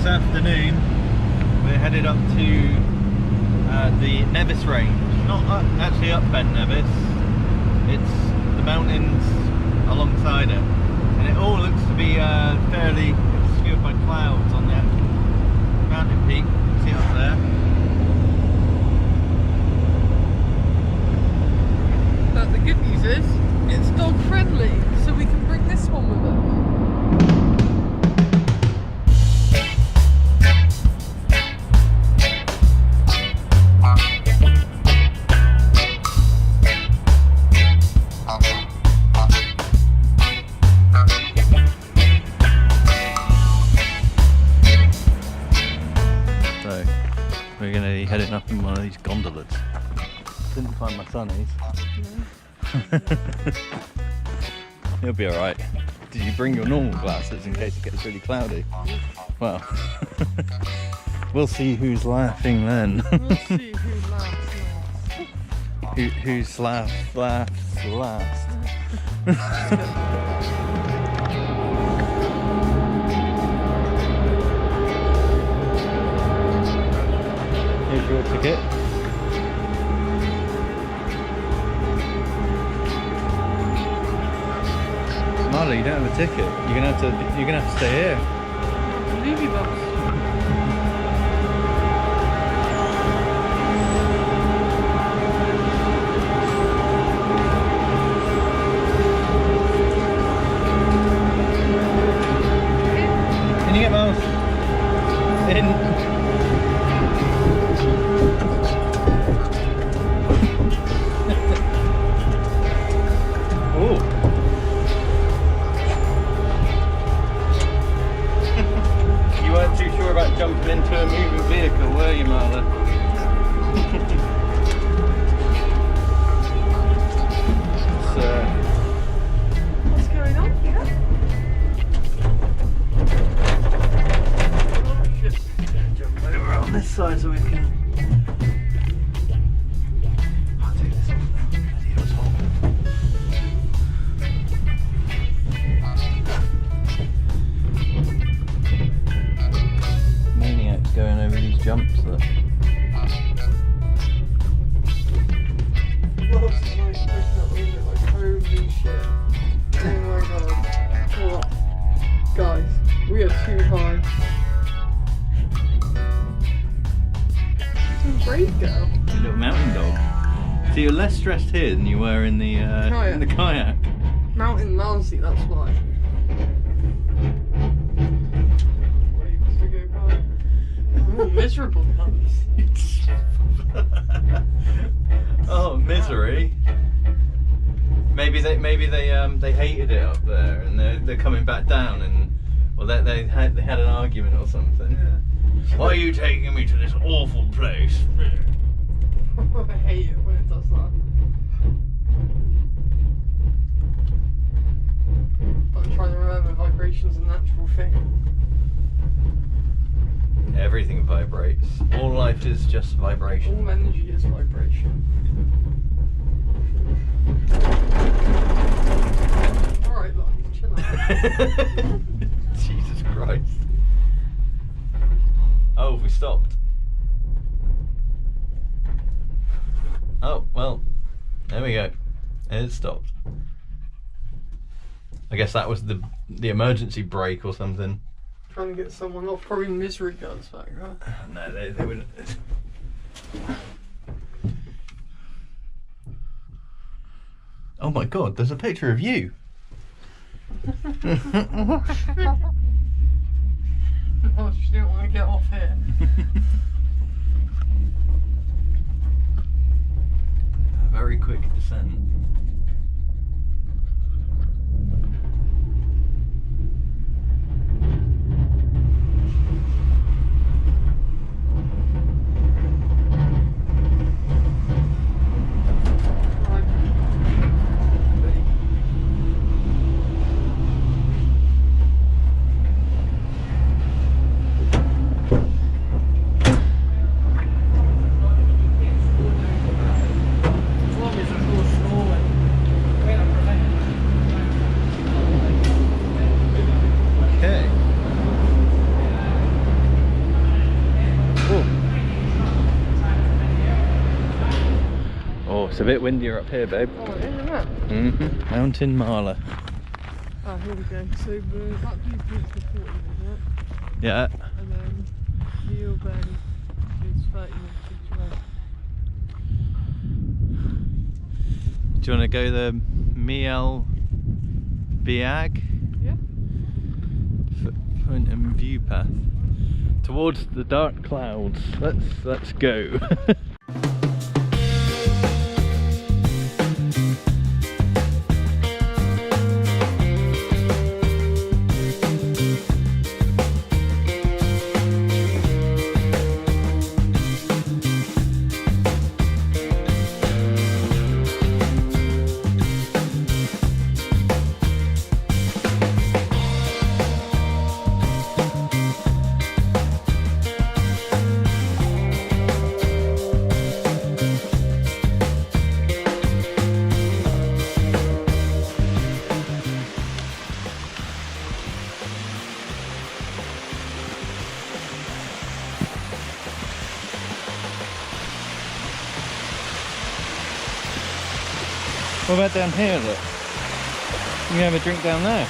afternoon we're headed up to the Nevis range. Not actually up Ben Nevis, it's the mountains alongside it, and it all looks to be fairly obscured by clouds on that mountain peak. See up there? But the good news is it's dog friendly, so we can bring this one with us. We're going to be heading up in one of these gondolas. Didn't find my sunnies. No. You'll be alright. Did you bring your normal glasses in case it gets really cloudy? Well, we'll see who's laughing then. We'll see who laughs last. Who's laughs last. Here's your ticket. Marla, you don't have a ticket. You're gonna have to stay here. Leave you box. Can you get mouse? In. Jumping into a moving vehicle, were you, Marla? What's going on here? Oh shit. Jump over on this side so we can. I'll take this off now. Bloody hell, it's hot. Going over these jumps there. Holy shit. Oh my god. Oh. Guys, we are too high. It's a great girl. A little mountain dog. So you're less stressed here than you were in the kayak. Mountain Mousy, that's why. Miserable guys. Oh, misery. Maybe they hated it up there and they're coming back down, and well they had an argument or something. Yeah. Why are you taking me to this awful place? I hate it when it does that. I'm trying to remember vibration's a natural thing. Everything vibrates. All life is just vibration. All energy is vibration. Alright, look, chill out. Jesus Christ. Oh, we stopped. Oh, well, there we go. It stopped. I guess that was the emergency brake or something. Trying to get someone off, probably misery guns back, right? No, they wouldn't. Oh my god, there's a picture of you. Oh, she didn't want to get off here. A very quick descent. As long as it's all small. It's a bit windier up here, babe. Oh, it is, isn't it? Mountain Marla. Oh, here we go. So that viewpoint's for 40 minutes, isn't it? Yeah. And then Neil Bay is 30 minutes each way. Do you want to go the Miel Biag? Yeah. Point and view path towards the dark clouds. Let's go. What about down here, look? You can have a drink down there.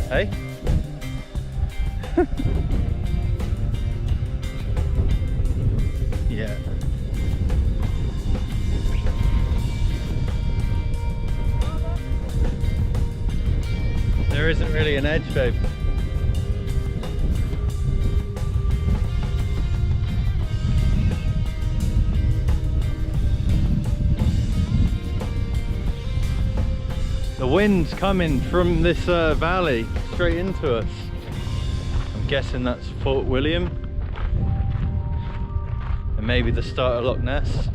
Hey? Yeah. There isn't really an edge, babe. The wind's coming from this valley straight into us. I'm guessing that's Fort William and maybe the start of Loch Ness.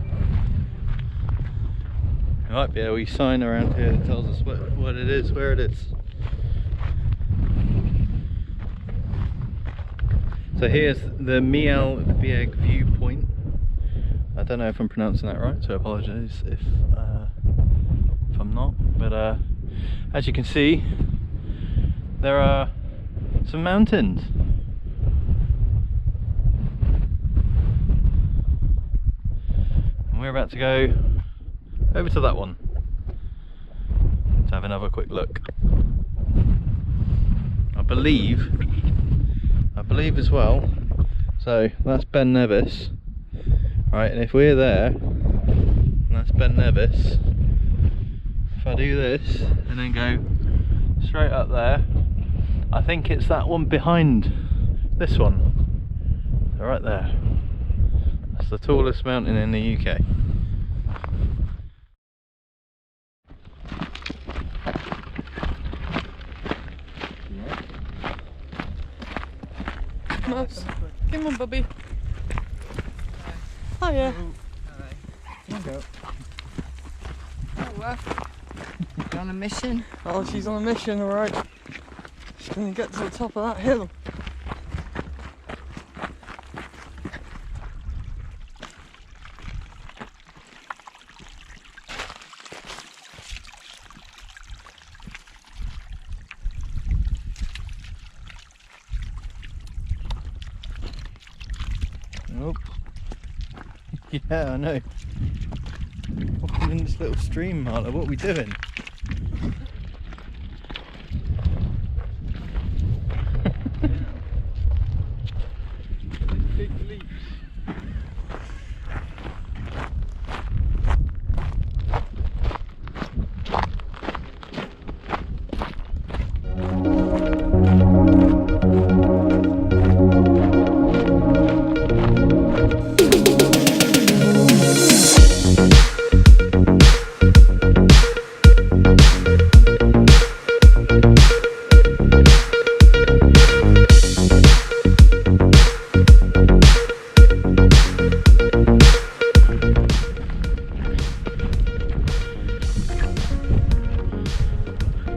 There might be a wee sign around here that tells us what it is, where it is. So here's the Miel Bieg viewpoint. I don't know if I'm pronouncing that right, so I apologise if I'm not, but as you can see, there are some mountains. And we're about to go over to that one to have another quick look. I believe as well, so that's Ben Nevis, right, and if we're there, and that's Ben Nevis, if I do this and then go straight up there, I think it's that one behind this one. So right there. That's the tallest mountain in the UK. Nice. Come on, Bobby. Hiya. Here we go. Hello. You on a mission? Oh, she's on a mission, alright. She's gonna get to the top of that hill. Yeah, I know. Walking in this little stream, Marla, what are we doing? Big leaps.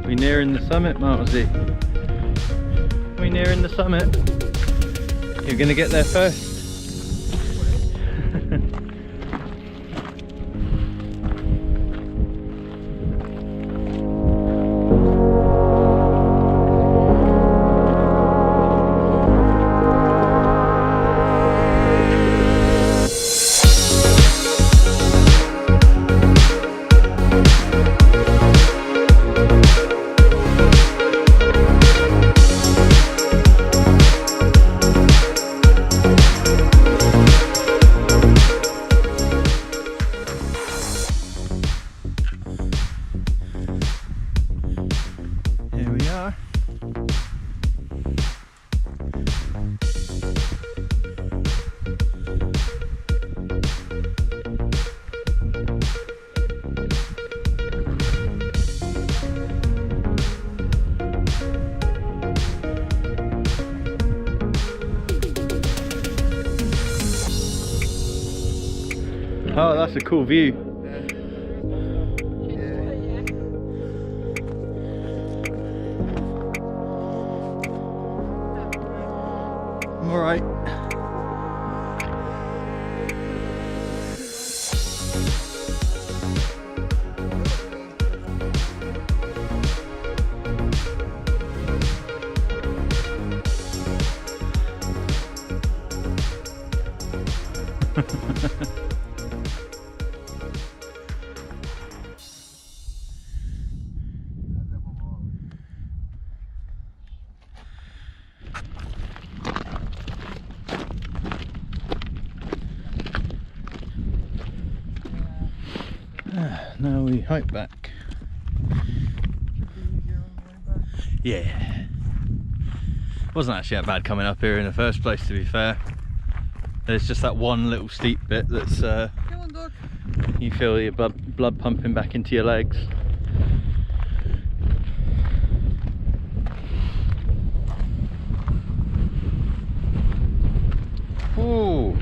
We nearing the summit, Marlsy. We nearing the summit. You're gonna get there first. Here we are. Oh, that's a cool view. I'm all right. Now we hike back. Yeah. Wasn't actually that bad coming up here in the first place, to be fair. There's just that one little steep bit that's Come on, Doc. you feel your blood pumping back into your legs. Ooh.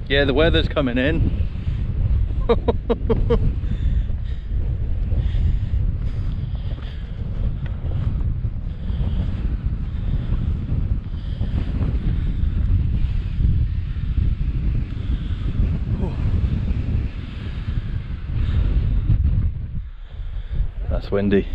Yeah, the weather's coming in. That's windy.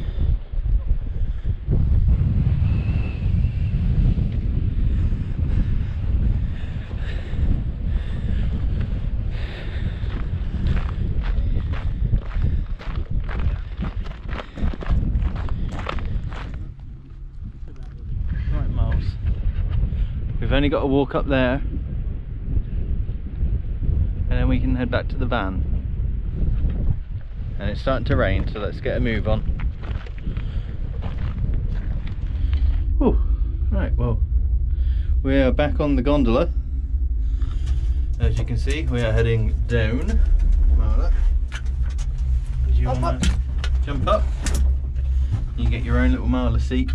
Right, Miles. We've only got to walk up there and then we can head back to the van. And it's starting to rain, so let's get a move on. Ooh, right, well, we are back on the gondola. As you can see, we are heading down. Marla, do you want to jump up? You get your own little Marla seat.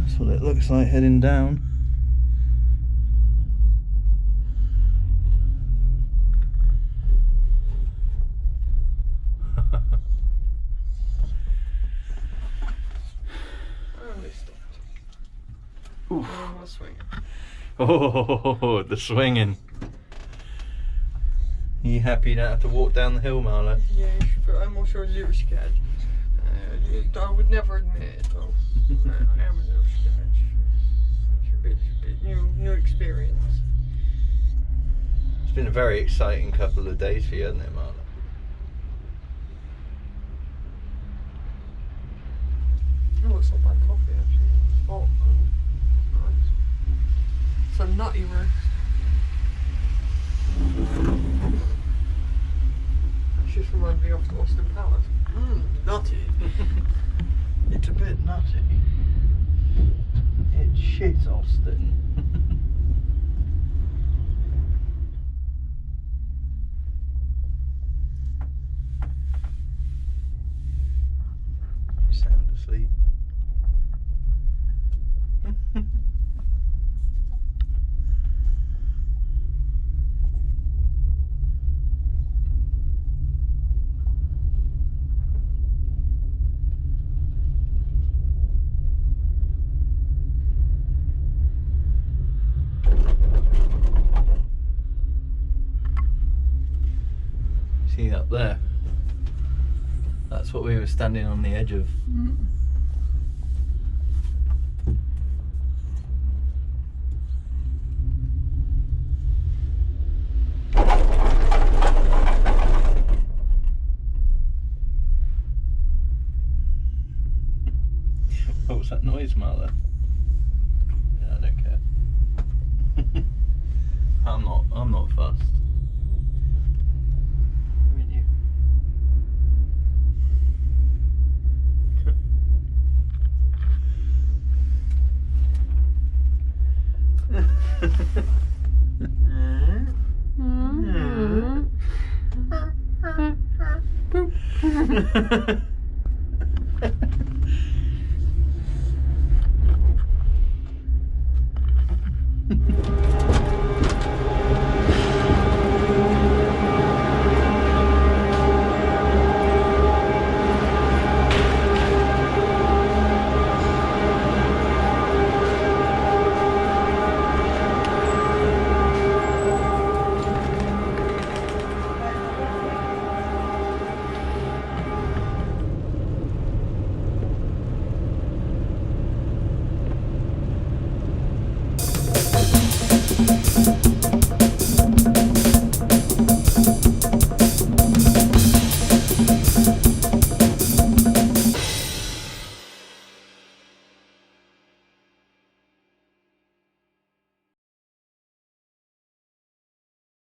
That's what it looks like heading down. Oof. Oh, swing. Oh, the swinging. Are you happy you don't have to walk down the hill, Marla? Yes, but I'm also a little scared. I would never admit it, though. I am a little scared. It's a bit new experience. It's been a very exciting couple of days for you, hasn't it, Marla? Oh, it's not bad coffee actually. Oh, nice. It's a nutty roast. That just reminds me of Austin Palace. Nutty. It's a bit nutty. It's shit, Austin. You sound asleep. See up there? That's what we were standing on the edge of. What was that noise, Marla? Yeah, I don't care. I'm not fussed. I mean, you.